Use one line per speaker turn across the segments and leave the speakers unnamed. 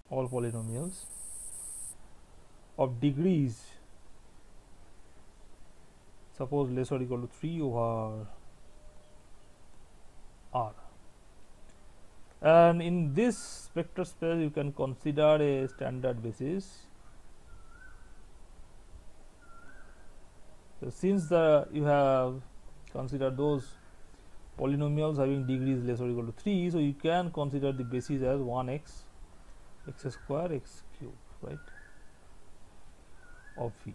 all polynomials of degrees, suppose less or equal to 3 over R, and in this vector space you can consider a standard basis. So since you have considered those polynomials having degrees less or equal to 3, so you can consider the basis as 1x, x square, x cube, right, of V.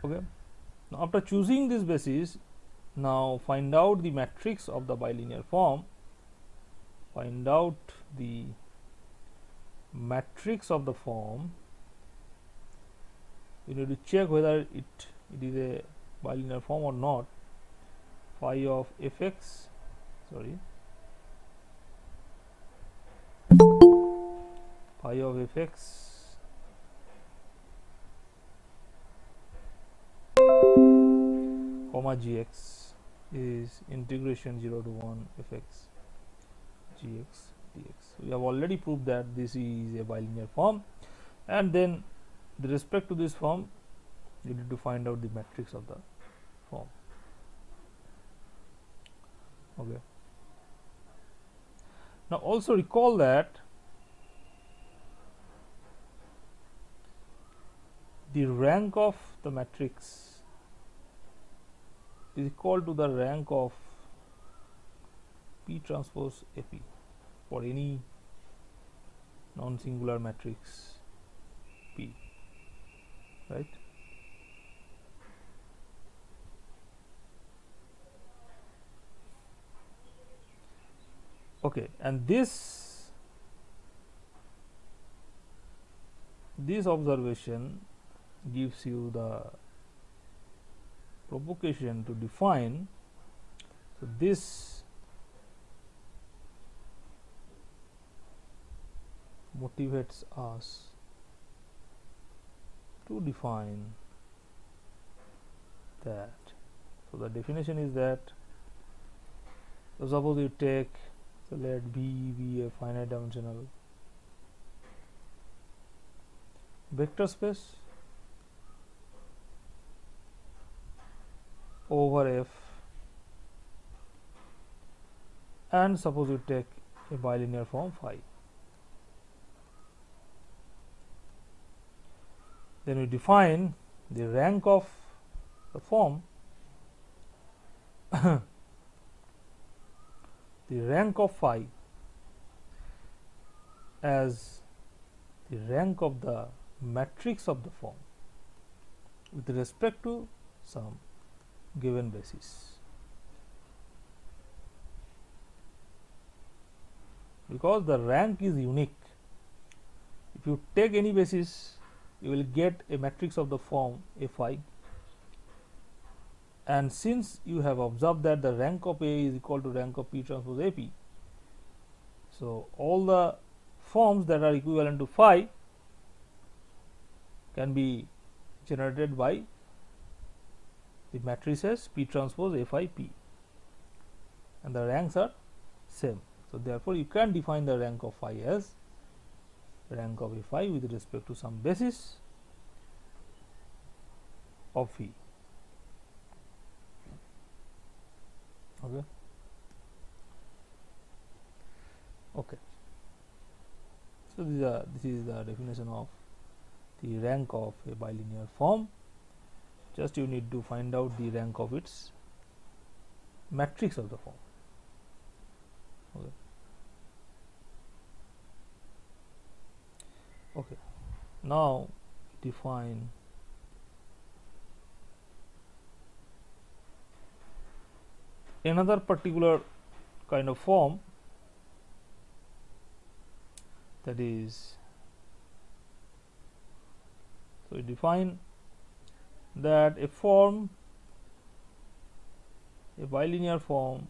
Okay. Now after choosing this basis, now find out the matrix of the bilinear form. Find out the matrix of the form. You need to check whether it is a bilinear form or not. Phi of fx, sorry, phi of fx comma gx is integration 0 to 1 fx gx dx. We have already proved that this is a bilinear form, and then with respect to this form you need to find out the matrix of the form. Okay. Now also recall that the rank of the matrix is equal to the rank of P transpose AP for any non-singular matrix P, right? Okay, and this observation gives you the provocation to define. So this motivates us to define that. So the definition is that, so suppose you take, so let B be a finite dimensional vector space over F, and suppose you take a bilinear form phi. Then we define the rank of the form the rank of phi as the rank of the matrix of the form with respect to some given basis, because the rank is unique. If you take any basis, you will get a matrix of the form Fi, and since you have observed that the rank of A is equal to rank of P transpose AP, so all the forms that are equivalent to phi can be generated by the matrices P transpose Fi P, and the ranks are same. So therefore you can define the rank of phi as rank of Fi with respect to some basis of V. Okay. Okay. So this is the definition of the rank of a bilinear form. Just you need to find out the rank of its matrix of the form. Okay. Okay. Now define another particular kind of form, that is, so we define that a form, a bilinear form,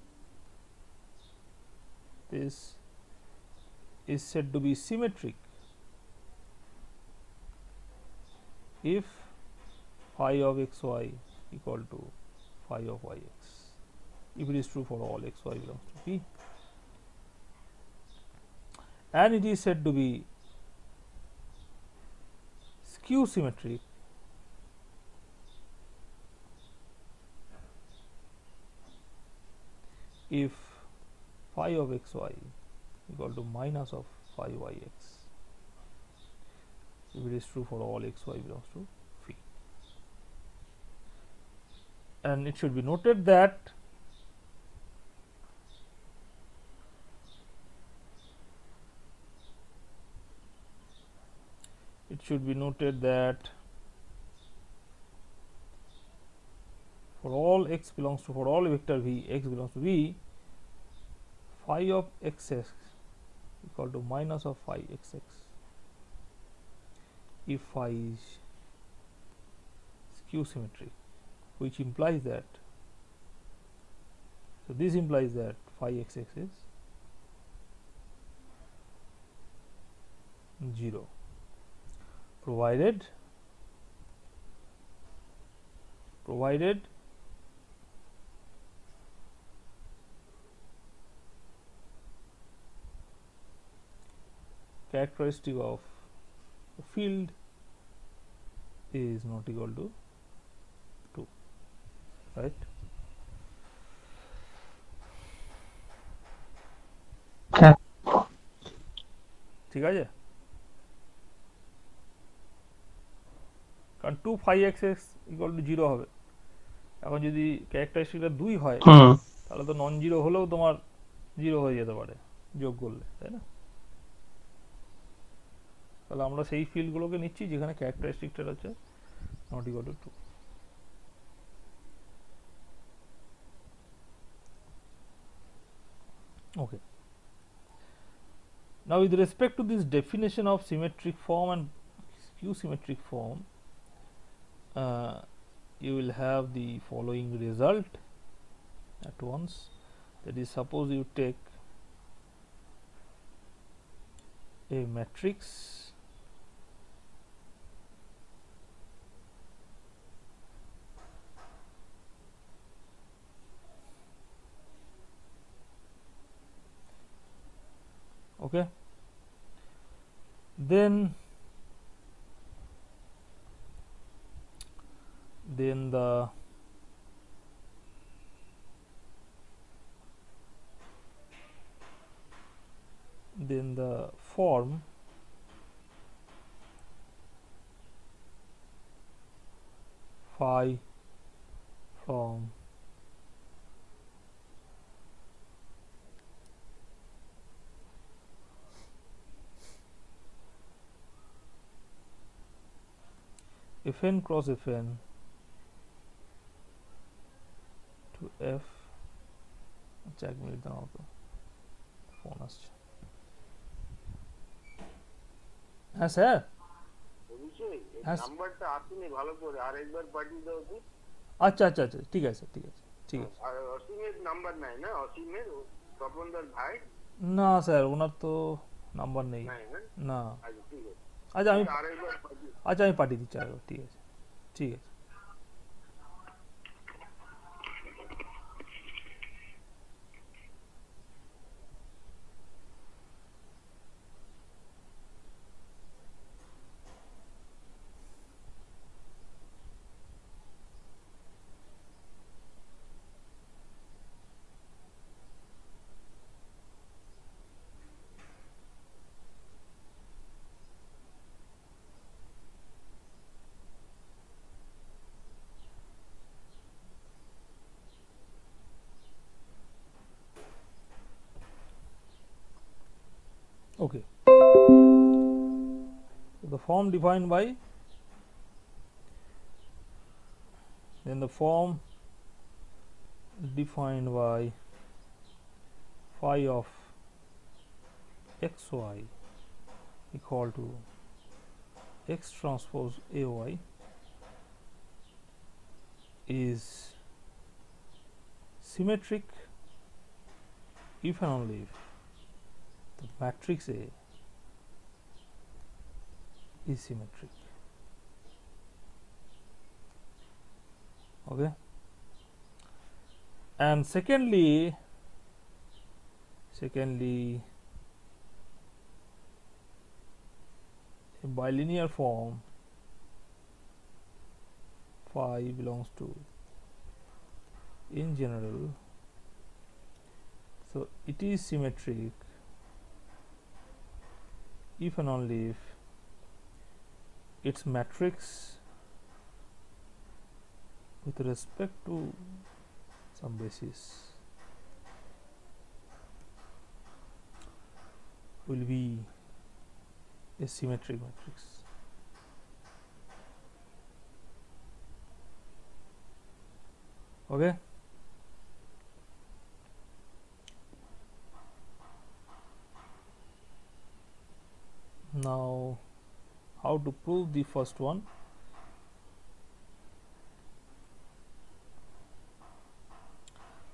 this is said to be symmetric if phi of xy equal to phi of yx, if it is true for all xy belongs to P. and it is said to be skew symmetric if phi of xy equal to minus of phi yx, if it is true for all xy belongs to phi. And it should be noted that for all x belongs to, for all vector v x belongs to v, phi of xx equal to minus of phi xx if phi is skew symmetric, which implies that, so this implies that phi xx is 0, provided characteristic of the field is not equal to 2, right? ঠিক আছে, কারণ 2 phi xx equal to 0 হবে। এখন যদি ক্যারেক্টারিস্টিকটা 2 হয় তাহলে তো non zero হলেও তোমার 0 হয়ে যেতে পারে যোগ করলে, তাই না? তাহলে আমরা সেই ফিল্ডগুলোকে নিচ্ছি যেখানে ক্যারেক্টারিস্টিকটা হচ্ছে not equal to 2। Okay. Now with respect to this definition of symmetric form and skew symmetric form, you will have the following result at once. That is, suppose you take a matrix okay, then the form phi from fn cross fn to f, আচ্ছা এক minute দাঁড়াও তো, phone আসছে। হ্যাঁ sir, নাম্বারটা আসেনি ভালো করে, আরেকবার পাঠিয়ে দাও তো। আচ্ছা আচ্ছা আচ্ছা, ঠিক আছে ঠিক আছে ঠিক আছে। আর অসীমের নাম্বার নাই না? অসীমের তপনদার ভাই? না স্যার, ওনার তো নাম্বার নেই না। আচ্ছা ঠিক আছে, আচ্ছা আমি পাঠিয়ে দিচ্ছি আরেকবার, ঠিক আছে ঠিক আছে। Okay, so the form defined by, then the form defined by phi of xy equal to x transpose ay is symmetric if and only if the matrix A is symmetric. Okay, and secondly a bilinear form phi belongs to, in general, so it is symmetric if and only if its matrix with respect to some basis will be a symmetric matrix. Okay. Now, how to prove the first one?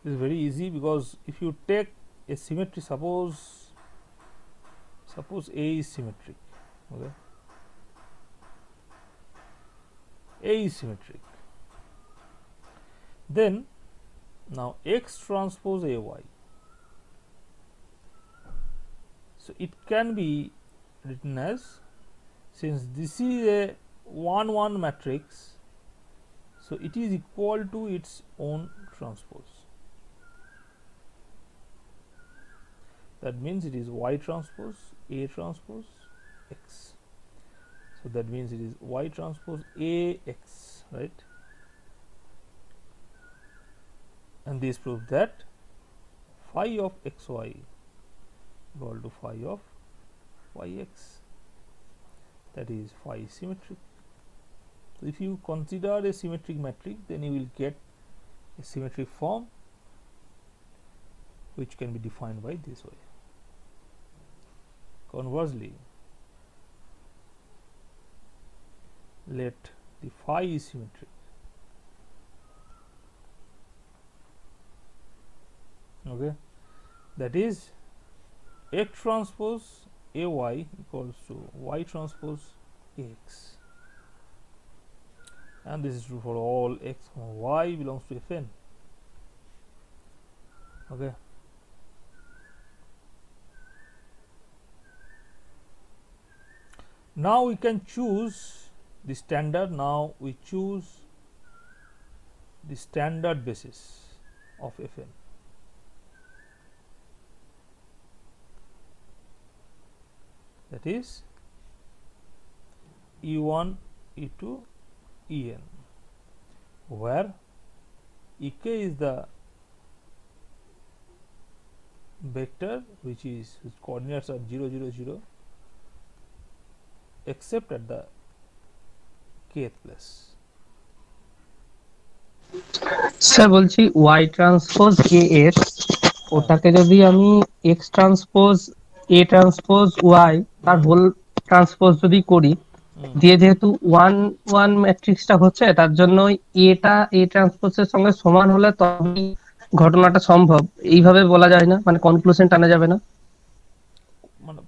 It is very easy, because if you take a symmetry, suppose A is symmetric, okay, A is symmetric, then now X transpose AY, so it can be written as, since this is a 1-1 matrix, so it is equal to its own transpose. That means it is Y transpose A transpose X. So that means it is Y transpose AX, right? And this proves that phi of XY equal to phi of YX. That is phi symmetric. So if you consider a symmetric matrix, then you will get a symmetric form which can be defined by this way. Conversely, let the phi is symmetric. Okay, that is X transpose AY equals to Y transpose AX, and this is true for all X, Y belongs to Fn. Okay. Now we can choose the standard. Now we choose the standard basis of Fn. That is E1, E2, En, where Ek is the vector whose coordinates are 0, 0, 0, except at the kth place.
Sir বলছি y transpose AX ওটাকে যদি আমি x transpose A transpose y তার whole transpose যদি করি, দিয়ে যেহেতু 1-1 ম্যাট্রিক্সটা হচ্ছে, তার জন্য এটা A ট্রান্সপোজের সঙ্গে সমান হলে তবেই ঘটনাটা সম্ভব। এইভাবে বলা যায় না, মানে কনক্লুশন টানা যাবে না?
মানে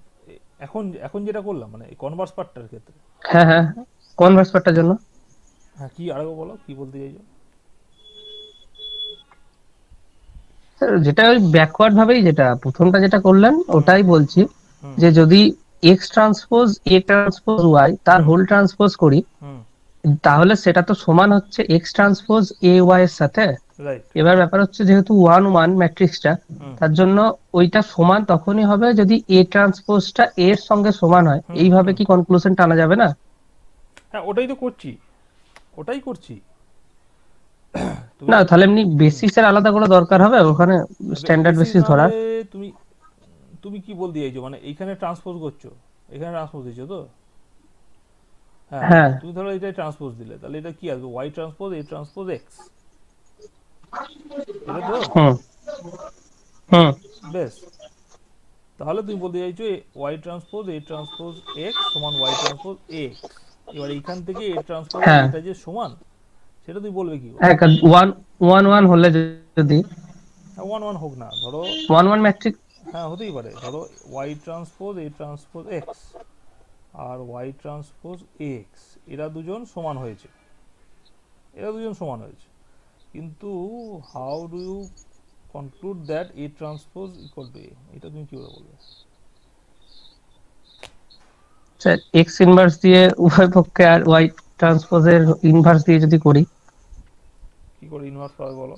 এখন যেটা করলাম, মানে এই কনভার্স পার্টটার ক্ষেত্রে।
হ্যাঁ হ্যাঁ, কনভার্স পার্টটার জন্য।
হ্যাঁ, কি আরেকবার বলো, কি বলতে চাইছো?
যেটা ওই ব্যাকওয়ার্ড ভাবেই যেটা প্রথমটা যেটা করলেন ওটাই বলছি, যে যদি X transpose A transpose Y তার হোল ট্রান্সপোজ করি, তাহলে সেটা তো সমান হচ্ছে এক্স ট্রান্সপোজ এ ওয়াই এর সাথে। এবার ব্যাপার হচ্ছে যেহেতু 1-1 ম্যাট্রিক্সটা, তার জন্য ওইটা সমান তখনই হবে যদি এ ট্রান্সপোজটা এর সঙ্গে সমান হয়। এইভাবে কি কনক্লুশন টানা যাবে না?
হ্যাঁ, ওটাই তো করছি, ওটাই করছি।
না, তাহলে এমনি বেসিসের আলাদা করে দরকার হবে ওখানে, স্ট্যান্ডার্ড বেসিস ধরার।
তুমি কি বলতে চাইছো, মানে এইখানে ট্রান্সপোজ করছো, এখানে ট্রান্সপোজ দিচ্ছো তো? হ্যাঁ, তুমি ধরো এটাই ট্রান্সপোজ দিলে, তাহলে এটা কি আসবে? Y transpose A transpose X, এটা তো? বেশ, তাহলে তুমি বলতে চাইছো Y transpose A transpose X সমান ওয়াই ট্রান্সপোজ এক্স। এবার এইখান থেকে এ ট্রান্সপোজ এটা যে সমান, সেটা তুই বলবে কি?
1-1 হলে যদি
1-1 হোক না, ধরো
1-1 ম্যাট্রিক্স,
হ্যাঁ হতেই পারে। ধরো Y transpose A transpose X আর ওয়াই ট্রান্সপোজ এক্স, এরা দুজন সমান হয়েছে, কিন্তু how do you conclude that A transpose equal to A? এটা তুমি কিভাবে বলবে?
স্যার এক্স ইনভার্স দিয়ে উভয় পক্ষে আর ওয়াই ট্রান্সপোজের ইনভার্স দিয়ে যদি করি,
কি করে ইনভার্স পাবে বলো?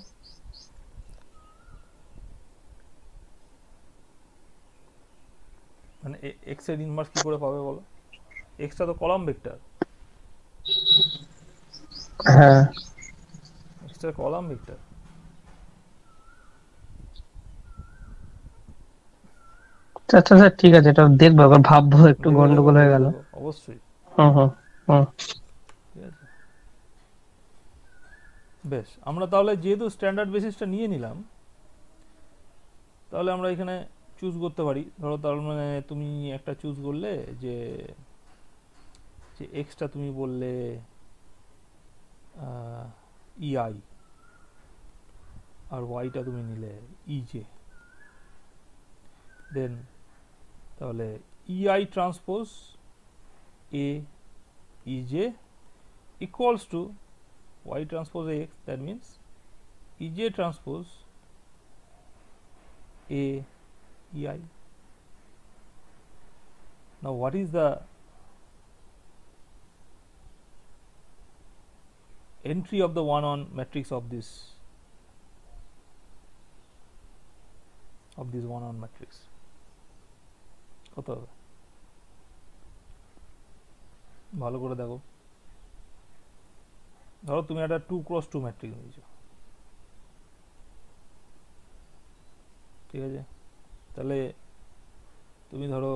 মানে এক্স এর ইনভার্স কি করে পাবে বলো? এক্সটা তো কলাম ভেক্টর,
হ্যাঁ
এক্সটা কলাম ভেক্টর।
আচ্ছা স্যার ঠিক আছে, এটা দেখবো, আবার ভাববো, একটু
দেখো দেখো
গন্ডগোল হয়ে
দেখো
গেল।
দেখো অবশ্যই।
হুম হুম হুম।
ঠিক আছে, বেশ। আমরা তাহলে যেহেতু স্ট্যান্ডার্ড বেসিসটা নিয়ে নিলাম, তাহলে আমরা এখানে চুজ করতে পারি। ধরো তার মানে তুমি একটা চুজ করলে যে যে এক্সটা তুমি বললে ইআই, আর ওয়াইটা তুমি নিলে ইজে, দেন তাহলে E I transpose A E J equals to y transpose x, that means ej transpose a ei. Now what is the entry of the one on matrix of this one on matrix? কত হবে ভালো করে দেখো। ধরো তুমি একটা 2x2 matrix নিয়েছো, ঠিক আছে? তাহলে তুমি ধরো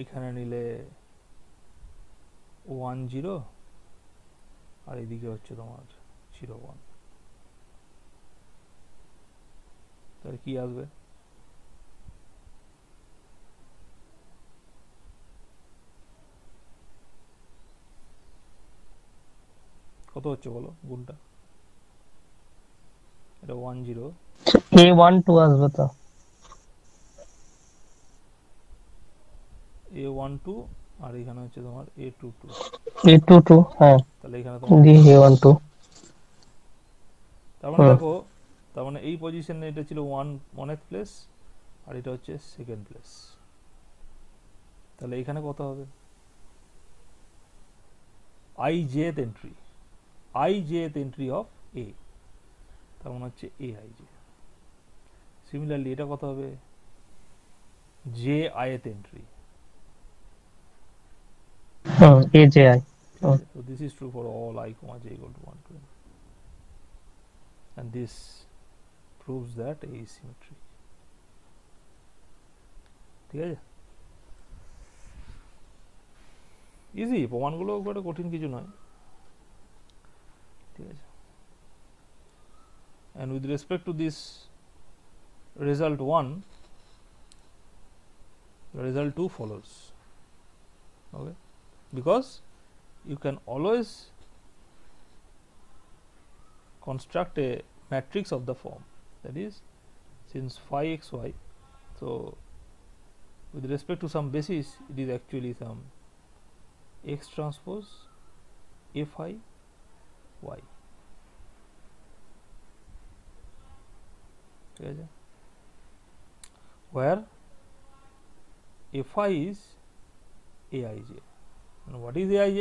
এইখানে নিলে 1 0, আর এইদিকে হচ্ছে তোমার 0 1, তাহলে কি আসবে? কত হচ্ছে বলো গুণটা? এটা 1 0,
A12 আসবে তো,
A12, আর এখানে হচ্ছে তোমার A22,
A22, হ্যাঁ
তাহলে এখানে তোমার
দি A12।
তার মানে
হুম
দেখো, তার মানে এই পজিশনে এটা ছিল 1th প্লেস, আর এটা হচ্ছে 2nd প্লেস। তাহলে এখানে কত হবে? i jth entry, i jth entry of a, তার মানে হচ্ছে a i j। সিমিলারলি এটা কত হবে? j ith এন্ট্রি,
হুম AJI।
ঠিক আছে? তো this is true for all i, j equal to 1 to n, and this proves that a is symmetric। ঠিক আছে, ইজি, প্রমাণগুলো খুব কঠিন কিছু নয়। ঠিক আছে, and with respect to this result 1, result 2 follows, okay, because you can always construct a matrix of the form, that is, since phi xy, so with respect to some basis it is actually some x transpose a phi y, ঠিক আছে, where a phi is aij, and what is aij?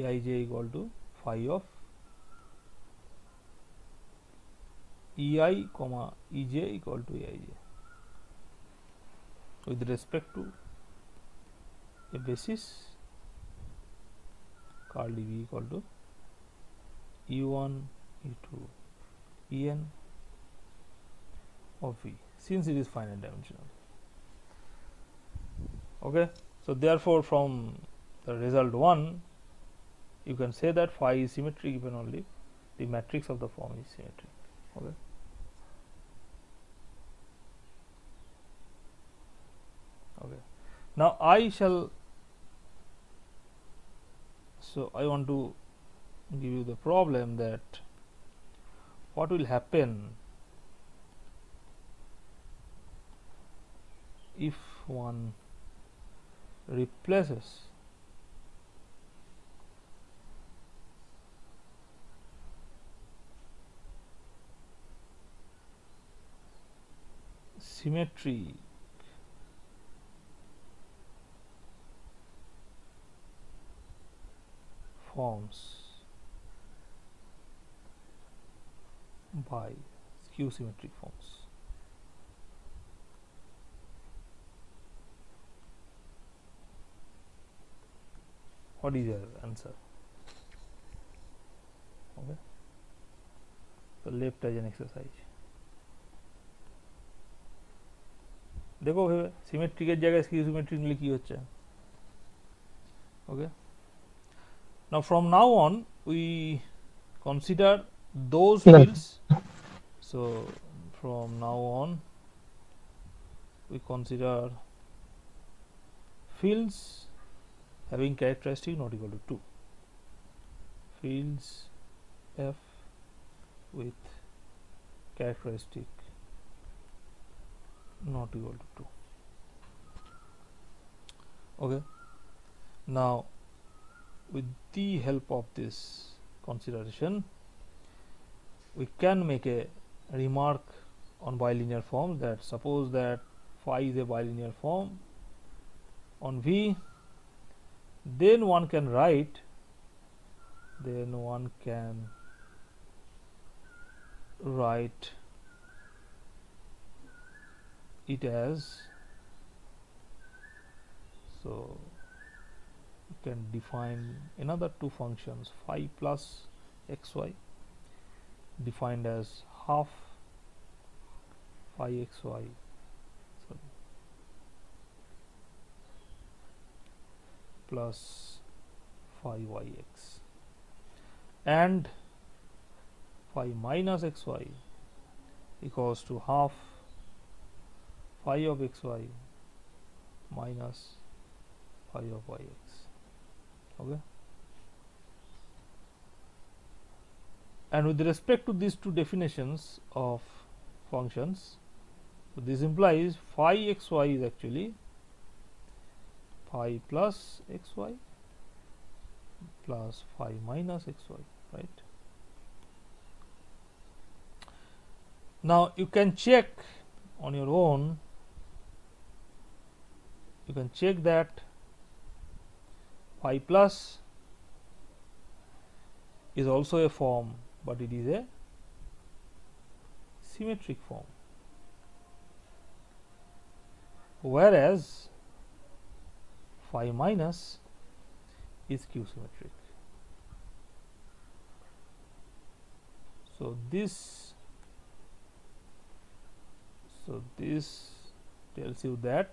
aij equal to phi of ei comma ej equal to aij with respect to a basis curly v equal to e1 e2 en of v, since it is finite dimensional. Okay, so therefore from the result 1 you can say that phi is symmetric even only the matrix of the form is symmetric. Okay, okay, now I shall, so I want to give you the problem that what will happen if one replaces symmetry forms by skew symmetric forms. What is your answer? Okay, so left as an exercise. देखो भैया symmetric এর জায়গায় skew symmetric নিলে কি হচ্ছে? Okay, now from now on we consider those fields. So from now on we consider fields having characteristic not equal to 2, fields f with characteristic not equal to 2. Okay, now with the help of this consideration we can make a remark on bilinear forms, that suppose that phi is a bilinear form on V, then one can write, it as, so you can define another two functions phi plus xy defined as half phi xy plus phi yx, and phi minus xy equals to half phi of xy minus phi of yx. Okay, and with respect to these two definitions of functions, so this implies phi xy is actually phi plus xy plus phi minus xy, right? Now you can check on your own, you can check that phi plus is also a form, but it is a symmetric form, whereas phi minus is skew symmetric. So this tells you that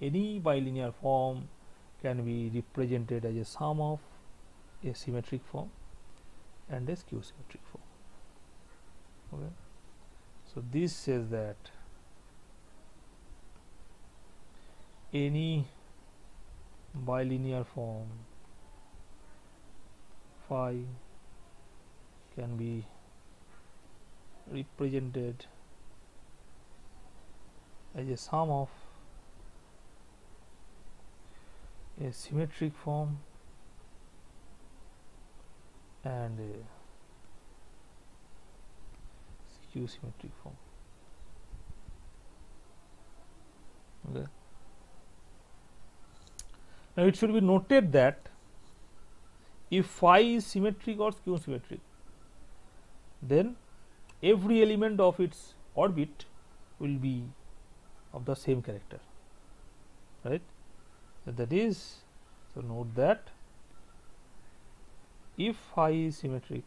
any bilinear form can be represented as a sum of a symmetric form and a skew symmetric form. Okay, so this says that any bilinear form phi can be represented as a sum of a symmetric form and a skew symmetric form. Okay, now it should be noted that if phi is symmetric or skew symmetric, then every element of its orbit will be of the same character, right? So that is, so note that if phi is symmetric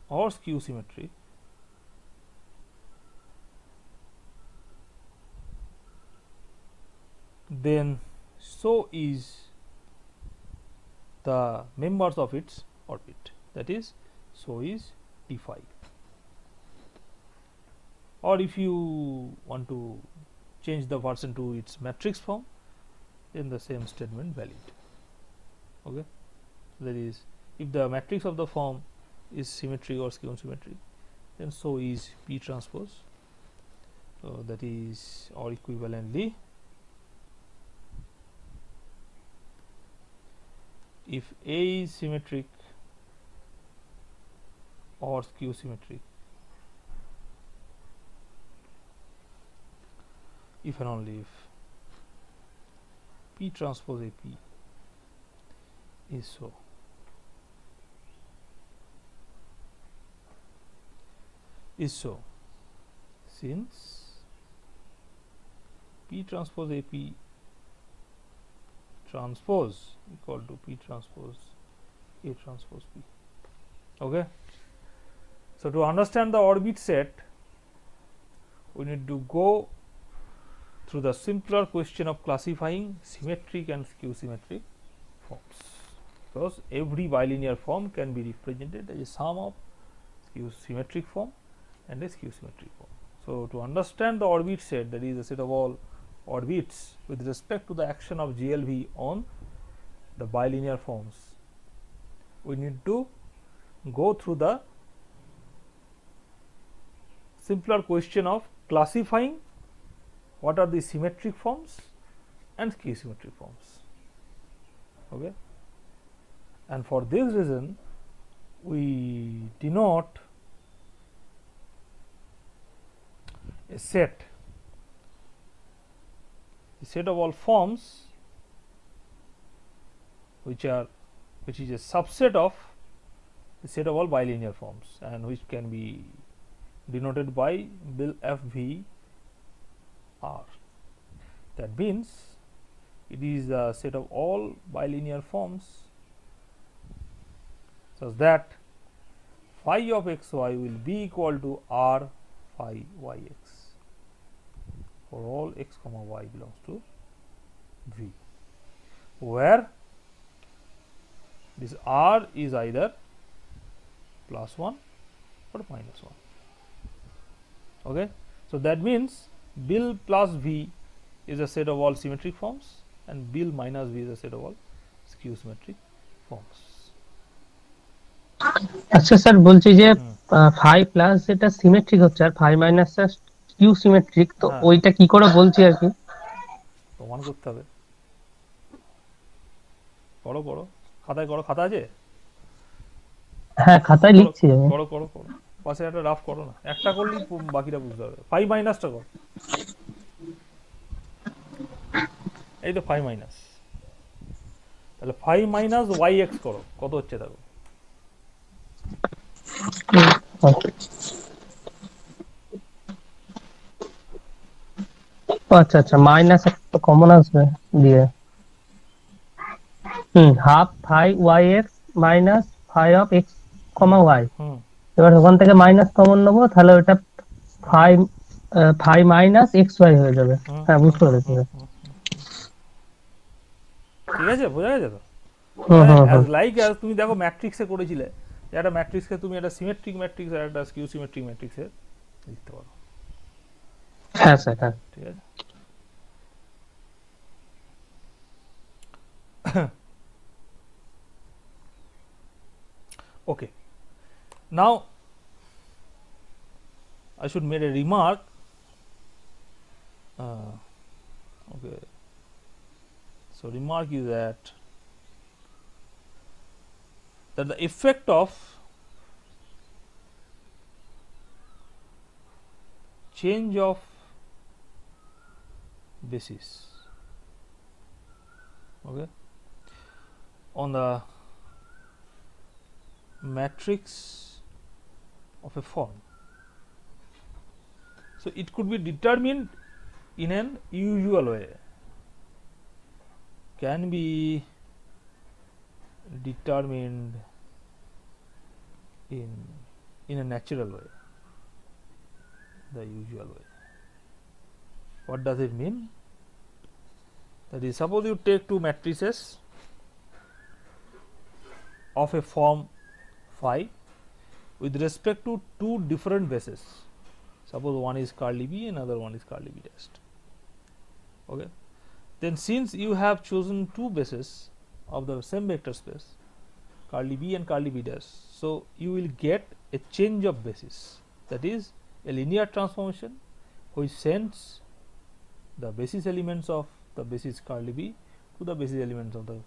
or skew symmetric, then so is the members of its orbit, that is, so is d phi. Or if you want to change the version to its matrix form, then the same statement valid. Okay, that is, if the matrix of the form is symmetric or skew symmetric, then so is P transpose. So that is, or equivalently, if A is symmetric or skew symmetric, if and only if P transpose AP is so. Since P transpose AP transpose equal to P transpose A transpose P. Okay. So to understand the orbit set, we need to go through the simpler question of classifying symmetric and skew symmetric forms, because every bilinear form can be represented as a sum of skew symmetric form and a skew symmetric form. So to understand the orbit set, that is a set of all orbits with respect to the action of GLV on the bilinear forms, we need to go through the simpler question of classifying what are the symmetric forms and skew symmetric forms. Okay. And for this reason, we denote a set of all forms which is a subset of the set of all bilinear forms, and which can be denoted by bil FV R. That means it is a set of all bilinear forms such that phi of xy will be equal to R phi yx for all x comma y belongs to V, where this R is either plus 1 or minus 1. Okay. So that means bil plus V is a set of all symmetric forms and bil minus V is a set of all skew symmetric forms.
আচ্ছা sir বলছি যে phi plus যেটা symmetric হচ্ছে আর phi মাইনাসটা Q symmetric, তো ওইটা কি করে বলছি আর কি
প্রমাণ করতে হবে। করো করো, খাতায় করো, খাতা আছে?
হ্যাঁ খাতায় লিখছি আমি।
করো করো করো, পাশে একটা রাফ করো না, একটা করলেই বাকিটা বুঝতে হবে। ফাই মাইনাসটা কর, এই তো ফাই মাইনাস, তাহলে ফাই মাইনাস ওয়াই এক্স করো, কত হচ্ছে দেখো।
আচ্ছা আচ্ছা, মাইনাস একটা কমন আসবে দিয়ে half phi Y X minus phi of X comma Y. এবার ওখান থেকে মাইনাস কমন নেবো, তাহলে ওটা ফাই মাইনাস এক্স ওয়াই হয়ে যাবে। হ্যাঁ বুঝতে পেরেছি।
ঠিক আছে, বোঝা গেছে তো? লাইক তুমি দেখো ম্যাট্রিক্সে করেছিলে, একটা ম্যাট্রিক্সকে তুমি একটা সিমেট্রিক ম্যাট্রিক্স আর একটা স্কিউ সিমেট্রিক ম্যাট্রিক্সে লিখতে পারো।
হ্যাঁ স্যার, হ্যাঁ
ঠিক আছে। Okay, now I should make a remark. Okay, so remark is that the effect of change of basis, okay, on the matrix of a form, so it could be determined in an usual way, can be determined in a natural way, the usual way. What does it mean? That is, suppose you take two matrices of a form phi with respect to two different bases. Suppose one is curly B, another one is curly B dashed. Okay. Then since you have chosen two bases of the same vector space, curly B and curly B dash, so you will get a change of basis, that is a linear transformation which sends the basis elements of the basis curly B to the basis elements of the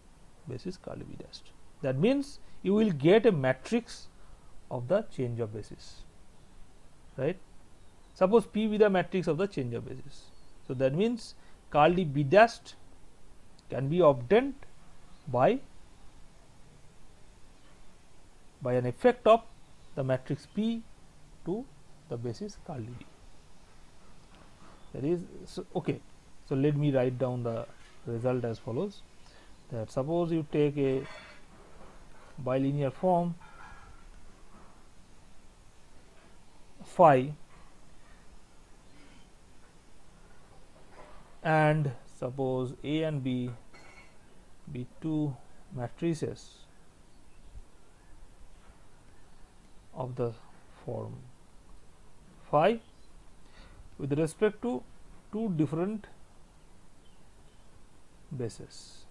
basis curly B dashed. That means you will get a matrix of the change of basis, right? Suppose P be the matrix of the change of basis, so that means curly B dashed can be obtained by an effect of the matrix P to the basis curly B. That is okay. So let me write down the result as follows: that suppose you take a bilinear form phi, and suppose A and B be two matrices of the form phi with respect to two different bases.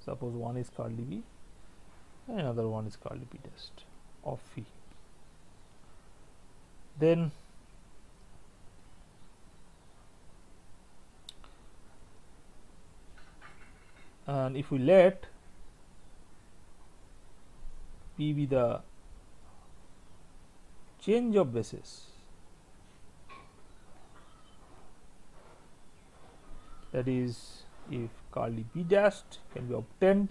Suppose one is curly B and another one is curly B test of phi. Then and if we let P be the change of basis, that is, if curly B dashed can be obtained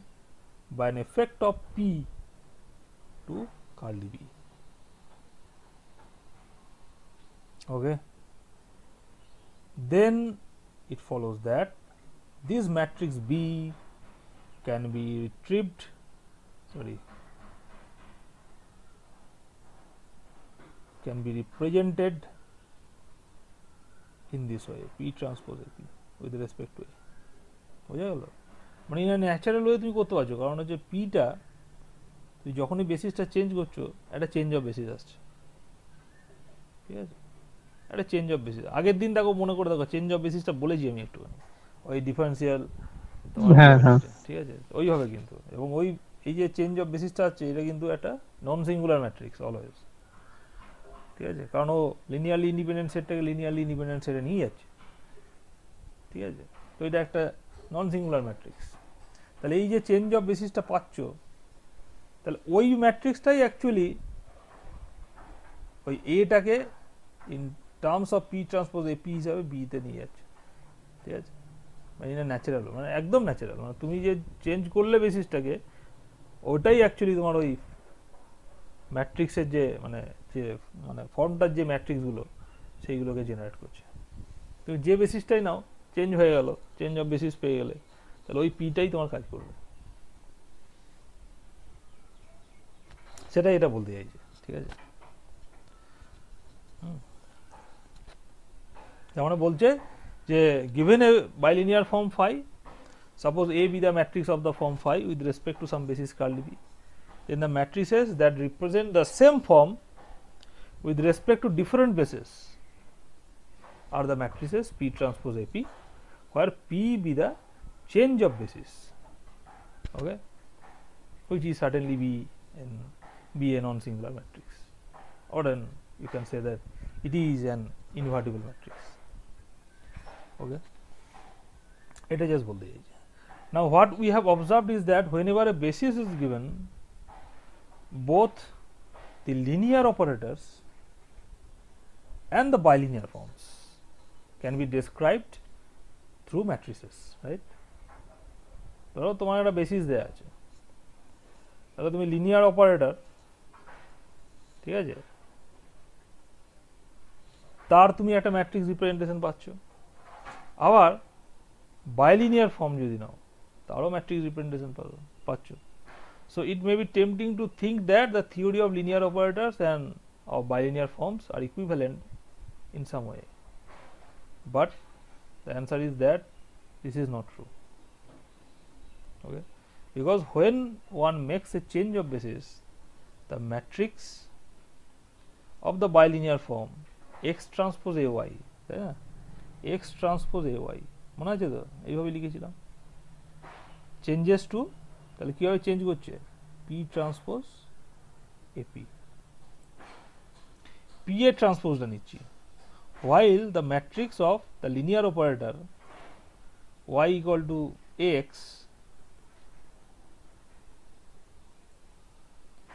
by an effect of P to curly B. Okay. Then it follows that this matrix B can be retrieved, can be represented in this way, P transpose AP with respect to A. বোঝা গেল? মানে এটা natural way তুমি করতে পারছো, কারণ হচ্ছে পিটা তুমি যখনই বেসিসটা চেঞ্জ করছো একটা চেঞ্জ অফ বেসিস আসছে, ঠিক আছে? একটা চেঞ্জ অফ বেসিস আগের দিন দেখো, মনে করে দেখো, চেঞ্জ অফ বেসিসটা বলেছি আমি একটুখানি, ওই ডিফারেন্সিয়াল, ঠিক আছে, ওইভাবে কিন্তু। এবং ওই এই যে চেঞ্জ অফ বেসিসটা আছে এটা কিন্তু একটা নন সিঙ্গুলার ম্যাট্রিক্স অলওয়েজ, ঠিক আছে, কারণ ও লিনিয়ারলি ইন্ডিপেন্ডেন্ট সেটটাকে লিনিয়ারলি ইন্ডিপেন্ডেন্ট সেটে নিয়ে যাচ্ছে, ঠিক আছে। তো এটা একটা নন সিঙ্গুলার ম্যাট্রিক্স। তাহলে এই যে চেঞ্জ অফ বেসিসটা পাচ্ছ, তাহলে ওই ম্যাট্রিক্সটাই অ্যাকচুয়ালি ওই এটাকে in terms of P transpose AP হিসাবে বিতে নিয়ে যাচ্ছে, ঠিক আছে। মানে এটা ন্যাচারাল, মানে একদম ন্যাচারাল, মানে তুমি যে চেঞ্জ করলে বেসিসটাকে, ওটাই অ্যাকচুয়ালি তোমার ওই ম্যাট্রিক্সের যে মানে ফর্মটার যে ম্যাট্রিক্সগুলো সেইগুলোকে জেনারেট করছে। তুমি যে বেসিসটাই নাও, চেঞ্জ হয়ে গেল, চেঞ্জ অফ বেসিস পেয়ে গেলে, তাহলে ওই পিটাই তোমার কাজ করবে, সেটাই এটা বলতে চাইছে, ঠিক আছে। তার মানে বলছে যে given a bilinear form phi, suppose A be the matrix of the form phi with respect to some basis curly B, then the matrices that represent the same form with respect to different bases are the matrices P transpose AP, where P be the change of basis, okay, which is certainly be a non-singular matrix, or then you can say that it is an invertible matrix, okay. Eta just bolte chaiche. Now what we have observed is that whenever a basis is given, both the linear operators and the bilinear forms can be described through matrices, right? ধরো তোমার একটা basis দেয়া আছে, তাহলে তুমি linear operator, ঠিক আছে, তার তুমি একটা ম্যাট্রিক্স রিপ্রেজেন্টেশন পাচ্ছ। আবার বাইলিনিয়ার ফর্ম যদি নাও, তারও ম্যাট্রিক্স রিপ্রেজেন্টেশন পাচ্ছ। So it may be tempting to think that the theory of linear operators and of bilinear forms are equivalent in some way, but the answer is that this is not true, okay, because when one makes a change of basis, the matrix of the bilinear form x transpose ay, তাই না, x transpose ay মনে আছে তো, এইভাবে লিখেছিলাম, changes to, তাহলে কিভাবে change করছে, p ট্রান্সপোজ ap, p এর ট্রান্সপোজটা নিচ্ছি, while the matrix of the linear operator y equal to x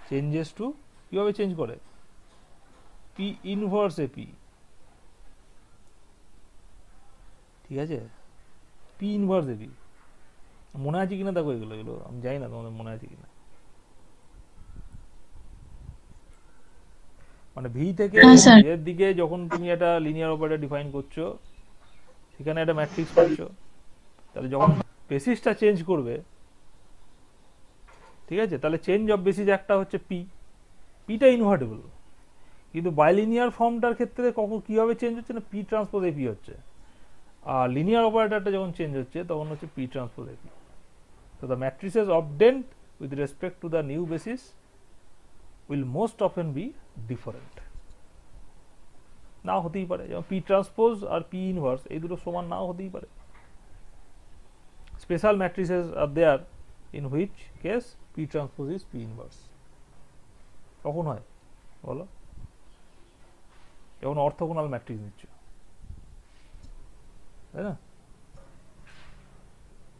changes to কিভাবে চেঞ্জ করে, p inverse ap, ঠিক আছে, p inverse ap, মনে আছে কিনা দেখো, এগুলো এগুলো আমি জানি না তোমাদের মনে আছে কিনা। মানে ভি থেকে এর দিকে যখন তুমি একটা লিনিয়ার অপারেটর ডিফাইন করছো, সেখানে একটা ম্যাট্রিক্স পাচ্ছ, তাহলে যখন বেসিসটা চেঞ্জ করবে, ঠিক আছে, তাহলে চেঞ্জ অফ বেসিস একটা হচ্ছে পি, পিটা ইনভার্টেবল, কিন্তু বাইলিনিয়ার ফর্মটার ক্ষেত্রে কখন কীভাবে চেঞ্জ হচ্ছে না, পি ট্রান্সপোজ এপি হচ্ছে, আর লিনিয়ার অপারেটরটা যখন চেঞ্জ হচ্ছে তখন হচ্ছে পি ট্রান্সপোজ এপি। তো the matrices obtained with respect to the new basis will most often be different। নাও হতেই পারে, যেমন পি ট্রান্সপোজ আর পি ইনভার্স এই দুটো সমান নাও হতেই পারে। Special matrices are there in which case P transpose is P inverse. কখন হয় বলো? যখন অর্থোগোনাল ম্যাট্রিক্স নিচ্ছ, তাই না?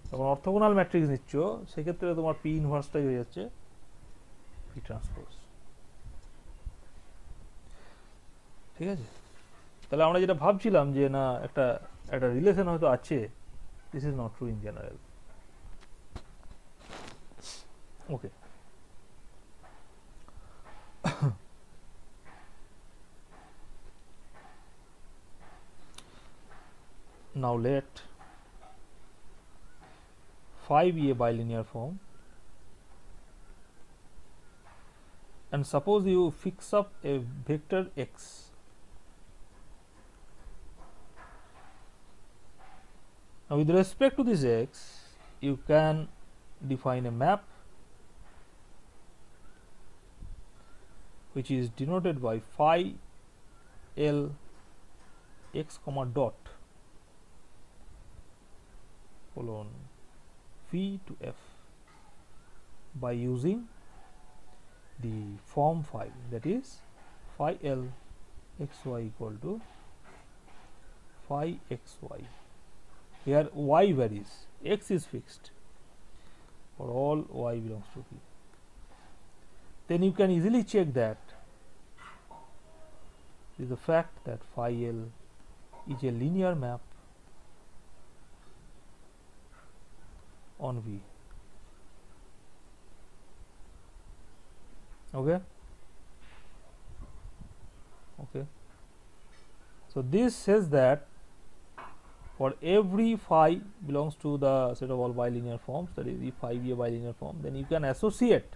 যখন অর্থোগোনাল ম্যাট্রিক্স নিচ্ছ সেক্ষেত্রে তোমার পি ইনভার্সটাই হয়ে যাচ্ছে পি ট্রান্সপোজ। ঠিক আছে, তাহলে আমরা যেটা ভাবছিলাম যে না একটা একটা রিলেশন হয়তো আছে, this is not true in general. Okay, now let phi be a bilinear form, and suppose you fix up a vector x. Now with respect to this x, you can define a map which is denoted by phi l x comma dot colon v to f by using the form phi, that is phi l xy equal to phi xy. Here y varies, x is fixed for all y belongs to v. Then you can easily check that is the fact that phi l is a linear map on V. Okay, okay, so this says that for every phi belongs to the set of all bilinear forms, that is if phi be a bilinear form, then you can associate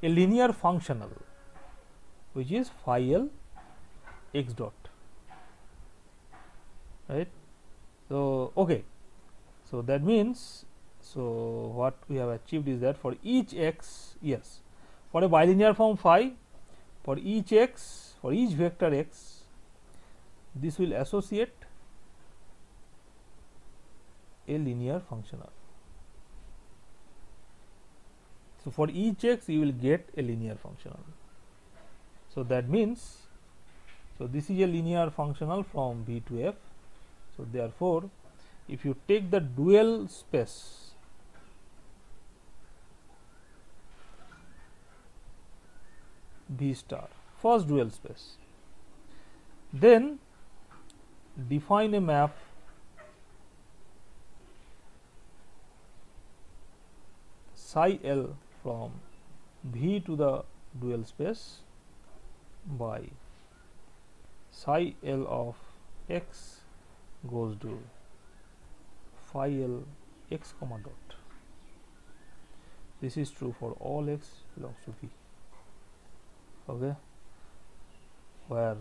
a linear functional which is phi l x dot, right? So okay, so that means, so what we have achieved is that for each x, yes, for a bilinear form phi, for each x, for each vector x, this will associate a linear functional. So for each x you will get a linear functional. So that means, so this is a linear functional from V to F. So therefore, if you take the dual space V star, first dual space, then define a map psi l from V to the dual space by psi l of x goes to phi l x comma dot. This is true for all x belongs to V. Okay, where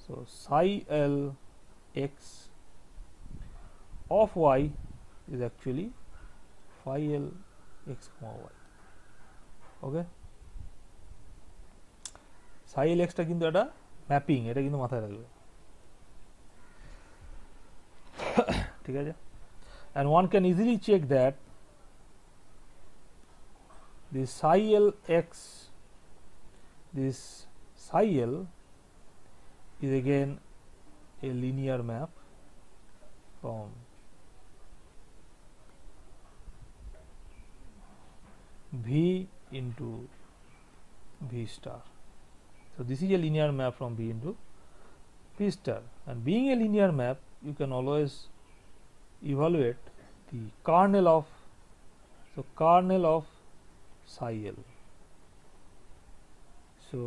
so psi l x of y is actually phi l x comma y. Okay, psi l x টা কিন্তু একটা mapping, এটা কিন্তু মাথায় রাখবে, ঠিক আছে? And one can easily check that this psi l x, this psi l is again a linear map from V into V star. So this is a linear map from V into V star, and being a linear map, you can always evaluate the kernel of, so kernel of psi L. So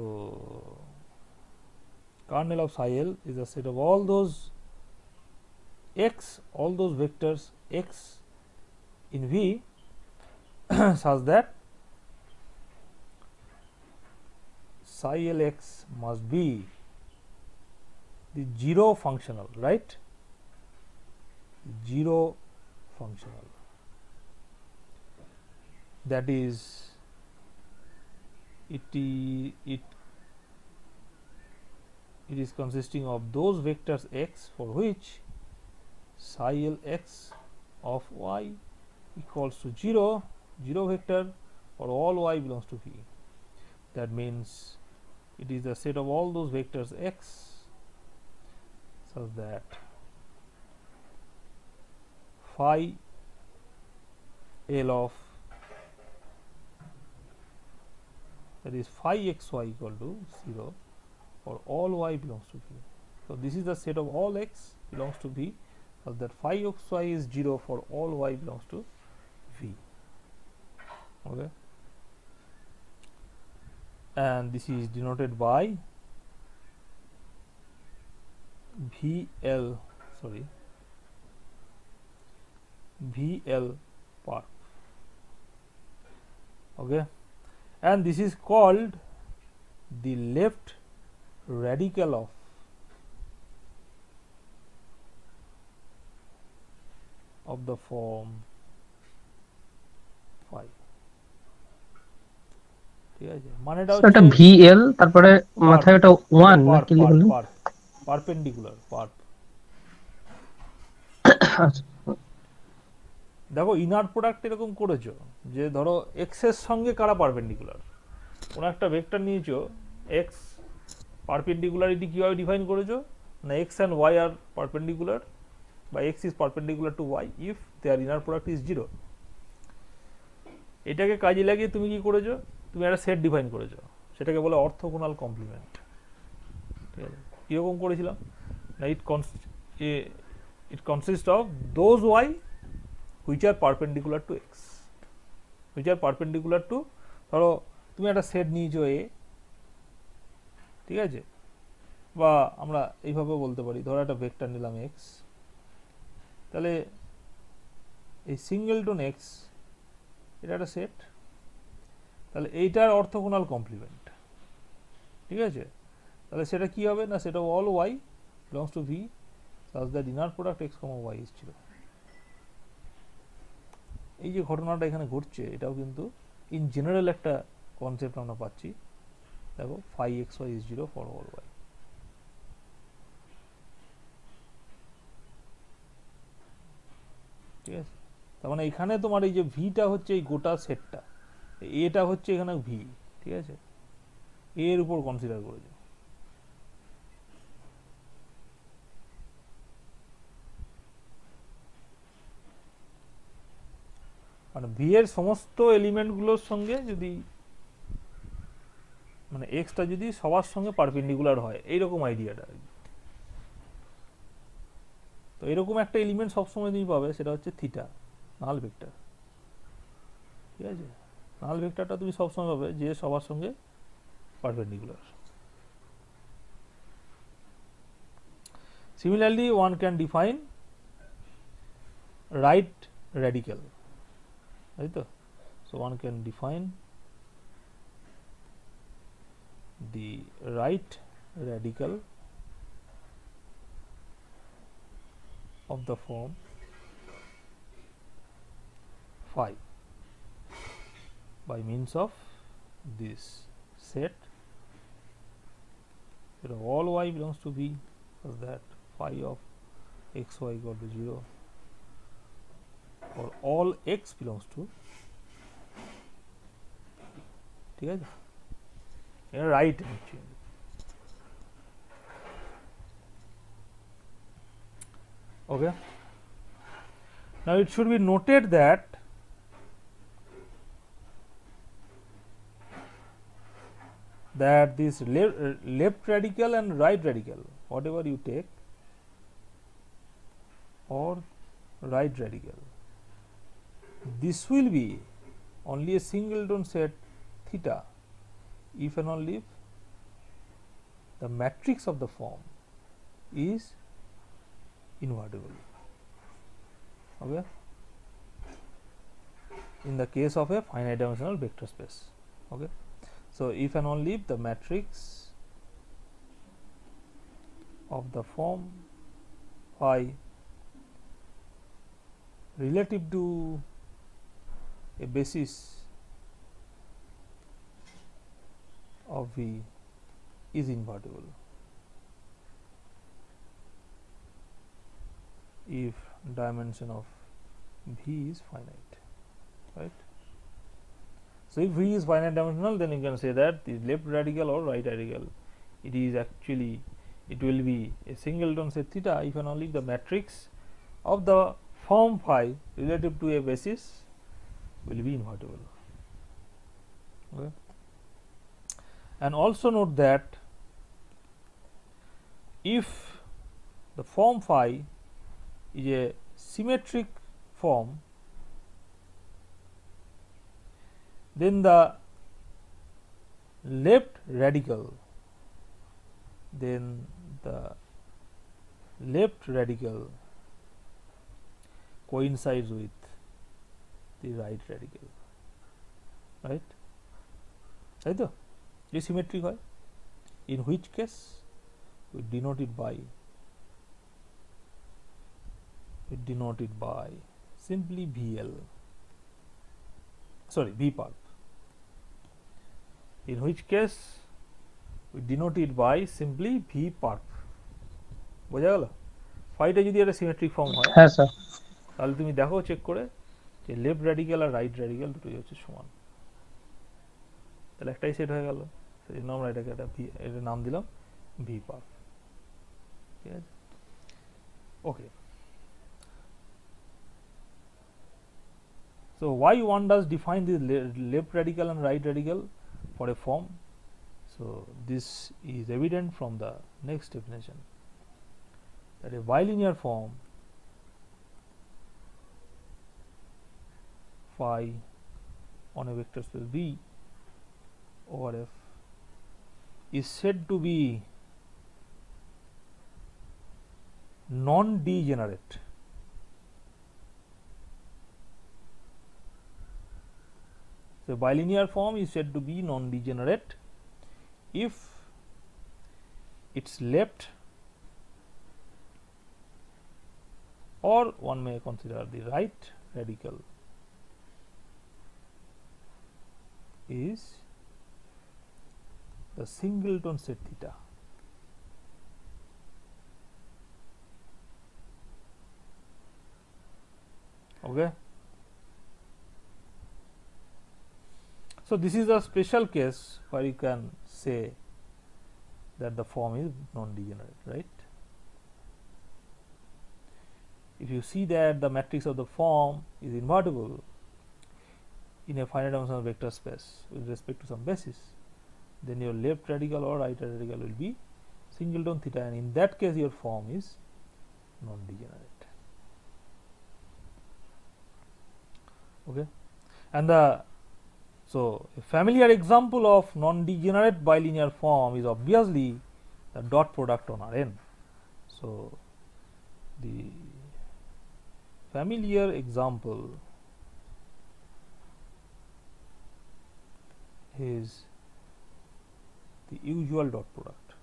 kernel of psi L is a set of all those x, all those vectors x in V such that psi L x must be the zero functional, right? Zero functional, that is it is consisting of those vectors x for which psi L x of y equals to 0, 0 vector for all y belongs to V. That means it is the set of all those vectors x such that phi L of, that is phi xy equal to 0 for all y belongs to V. So this is the set of all x belongs to V such that phi xy is 0 for all y belongs to V. Okay, and this is denoted by VL, sorry, VL part. Okay, and this is called the left radical of the form phi. ঠিক আছে, মানেটা
এটা
হচ্ছে
VL, তারপরে মাথায় ওটা 1 না কি বললেন?
Perpendicular PARP.
আচ্ছা,
দেখো ইনার প্রোডাক্ট এরকম করেছো যে ধরো এক্স এর সঙ্গে কারা পারপেন্ডিকুলার, কোনো একটা ভেক্টর নিয়েছো এক্স, পারপেন্ডিকুলারিটি কিভাবে ডিফাইন করেছো না X and Y are perpendicular বা X is perpendicular to Y if their inner product is 0। এটাকে কাজে লাগিয়ে তুমি কি করেছো, তুমি একটা সেট ডিফাইন করেছো, সেটাকে বলে অর্থোগোনাল কমপ্লিমেন্ট। ঠিক আছে, কীরকম করেছিলাম না it consists of those y which are perpendicular to x, which are perpendicular to, ধরো তুমি একটা সেট নিয়েছো এ, ঠিক আছে, বা আমরা এইভাবে বলতে পারি ধরো একটা ভেক্টর নিলাম x, তাহলে এই সিঙ্গেলটন x এটা একটা সেট, তাহলে এইটার অর্থোগোনাল কমপ্লিমেন্ট। ঠিক আছে, তাহলে সেটা কি হবে না সেটা all y belongs to V such that inner product x, y is 0। এই যে ঘটনাটা এখানে ঘটছে এটাও কিন্তু ইন জেনারেল একটা কনসেপ্ট আমরা পাচ্ছি। দেখো phi xy is 0 for all y। ঠিক আছে, তার মানে এখানে তোমার এই যে ভিটা হচ্ছে এই গোটা সেটটা, এটা হচ্ছে এখানে ভি। ঠিক আছে, এর উপর কনসিডার করেছে। মানে ভি এর সমস্ত এলিমেন্টগুলোর সঙ্গে যদি মানে এক্সটা যদি সবার সঙ্গে পারপেন্ডিকুলার হয়, এইরকম আইডিয়াটা। তো এরকম একটা এলিমেন্ট সবসময় তুমি পাবে, সেটা হচ্ছে থিটা, নাল ভেক্টর। ঠিক আছে, নাল ভেক্টরটা তুমি সবসময় পাবে যে সবার সঙ্গে perpendicular. Similarly, one can define right radical, right? So one can define the right radical of the form phi by means of this set where all y belongs to V, so that phi of xy equal to 0 or all x belongs to, ঠিক আছে, এটা right actually. Okay, now it should be noted that this left radical and right radical, whatever you take, or right radical, this will be only a singleton set theta if and only if the matrix of the form is invertible. Okay, in the case of a finite dimensional vector space. Okay, so if and only if the matrix of the form phi relative to a basis of V is invertible. If dimension of V is finite, right? So if V is finite dimensional, then you can say that the left radical or right radical, it is actually, it will be a singleton set theta if and only if the matrix of the form phi relative to a basis will be invertible. Okay. And also note that if the form phi is a symmetric form, then the left radical coincides with the right radical, right? Right? Is symmetric হয়, in which case we denote it by simply VL, sorry, V perp. In which case we denote it by simply V perp. বোঝা গেল? ফাইটা যদি একটা symmetric form হয়,
হ্যাঁ sir,
তাহলে তুমি দেখো চেক করে যে লেফট র্যাডিক্যাল আর রাইট র্যাডিক্যাল দুটোই হচ্ছে সমান, তাহলে একটাই সেট হয়ে গেল। সেই জন্য আমরা এটাকে একটা এটা নাম দিলাম ভি পার্প। ঠিক আছে, ওকে। So why one does define the left radical and right radical for a form? So this is evident from the next definition, that a bilinear form phi on a vector space V over F is said to be non-degenerate. So bilinear form is said to be non-degenerate if its left, or one may consider the right radical, is the singleton set theta. Okay. So this is a special case where you can say that the form is non-degenerate, right? If you see that the matrix of the form is invertible in a finite dimensional vector space with respect to some basis, then your left radical or right radical will be singleton theta, and in that case your form is non-degenerate. Okay, and so a familiar example of non-degenerate bilinear form is obviously the dot product on Rn. So the familiar example is the usual dot product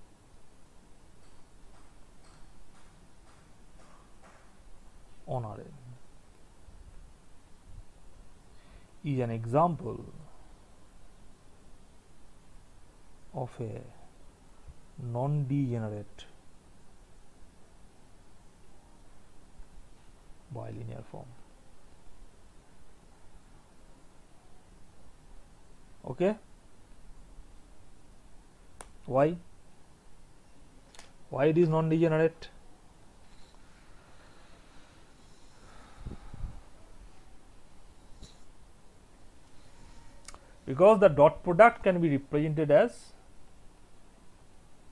on Rn is an example of a non-degenerate bilinear form. Okay, why it is non-degenerate? Because the dot product can be represented as,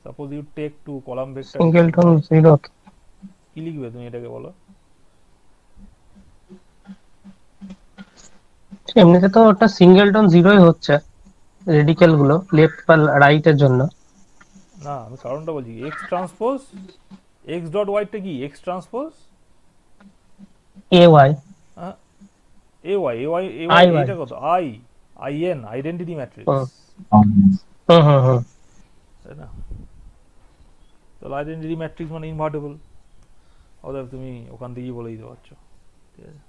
suppose you take two column vector
singleton zero,
কি লিখবে তুমি এটাকে বলো?
এমনিতে তো ওটা singleton জিরোই হচ্ছে radical গুলো লেফট বা রাইট এর জন্য।
না আমি কারণটা বলছি, এক্স ট্রান্সপোজ এক্স ডট ওয়াইটা কি X transpose
A Y
A Y
I Y.
এইটা কত I I N identity matrix,
hmm hmm hmm.
তাই না? তাহলে আইডেন্টিটি ম্যাট্রিক্স মানে ইনভার্টেবল, অতএব তুমি ওখান থেকেই বলে দিতে পারছো, ঠিক আছে।